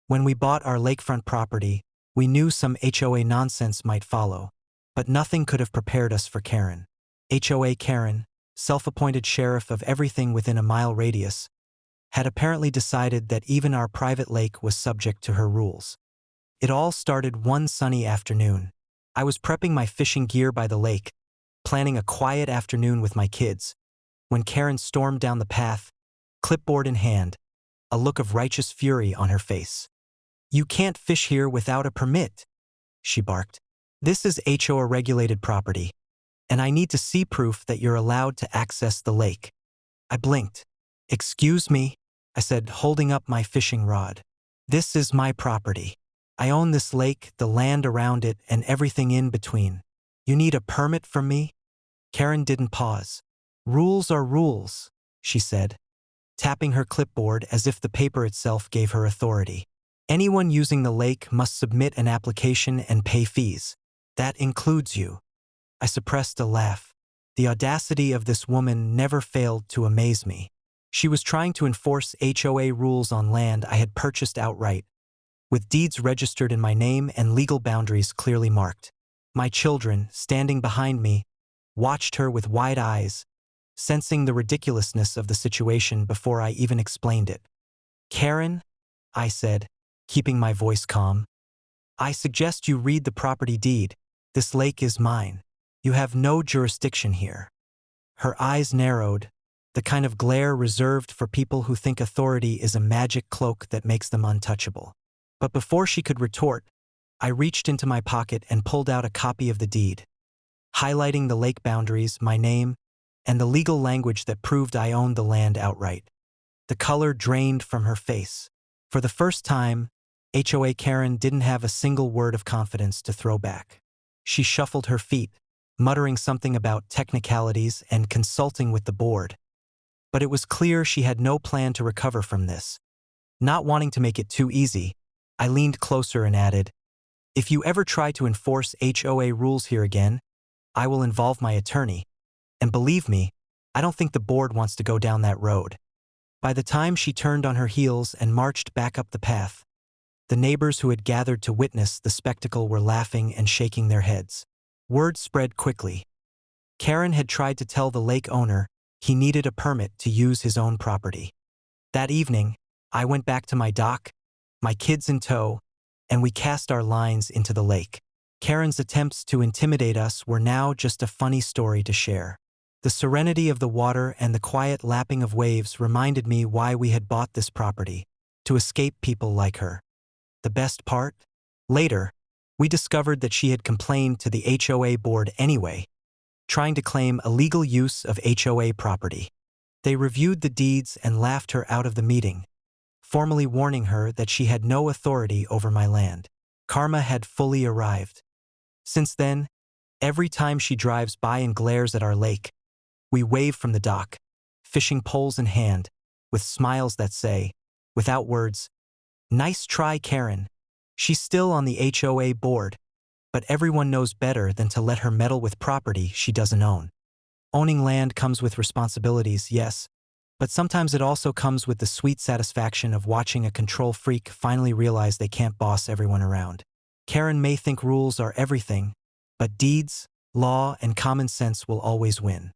When we bought our lakefront property, we knew some HOA nonsense might follow, but nothing could have prepared us for Karen. HOA Karen, self-appointed sheriff of everything within a mile radius, had apparently decided that even our private lake was subject to her rules. It all started one sunny afternoon. I was prepping my fishing gear by the lake, planning a quiet afternoon with my kids, when Karen stormed down the path, clipboard in hand, a look of righteous fury on her face. "You can't fish here without a permit," she barked. "This is HOA-regulated property, and I need to see proof that you're allowed to access the lake." I blinked. "Excuse me," I said, holding up my fishing rod. "This is my property. I own this lake, the land around it, and everything in between. You need a permit from me?" Karen didn't pause. "Rules are rules," she said, tapping her clipboard as if the paper itself gave her authority. "Anyone using the lake must submit an application and pay fees. That includes you." I suppressed a laugh. The audacity of this woman never failed to amaze me. She was trying to enforce HOA rules on land I had purchased outright, with deeds registered in my name and legal boundaries clearly marked. My children, standing behind me, watched her with wide eyes, sensing the ridiculousness of the situation before I even explained it. "Karen," I said, keeping my voice calm, "I suggest you read the property deed. This lake is mine. You have no jurisdiction here." Her eyes narrowed, the kind of glare reserved for people who think authority is a magic cloak that makes them untouchable. But before she could retort, I reached into my pocket and pulled out a copy of the deed, highlighting the lake boundaries, my name, and the legal language that proved I owned the land outright. The color drained from her face. For the first time, HOA Karen didn't have a single word of confidence to throw back. She shuffled her feet, muttering something about technicalities and consulting with the board. But it was clear she had no plan to recover from this. Not wanting to make it too easy, I leaned closer and added, "If you ever try to enforce HOA rules here again, I will involve my attorney. And believe me, I don't think the board wants to go down that road." By the time she turned on her heels and marched back up the path, the neighbors who had gathered to witness the spectacle were laughing and shaking their heads. Word spread quickly. Karen had tried to tell the lake owner he needed a permit to use his own property. That evening, I went back to my dock, my kids in tow, and we cast our lines into the lake. Karen's attempts to intimidate us were now just a funny story to share. The serenity of the water and the quiet lapping of waves reminded me why we had bought this property, to escape people like her. The best part? Later, we discovered that she had complained to the HOA board anyway, trying to claim illegal use of HOA property. They reviewed the deeds and laughed her out of the meeting, formally warning her that she had no authority over my land. Karma had fully arrived. Since then, every time she drives by and glares at our lake, we wave from the dock, fishing poles in hand, with smiles that say, without words, "Nice try, Karen." She's still on the HOA board, but everyone knows better than to let her meddle with property she doesn't own. Owning land comes with responsibilities, yes, but sometimes it also comes with the sweet satisfaction of watching a control freak finally realize they can't boss everyone around. Karen may think rules are everything, but deeds, law, and common sense will always win.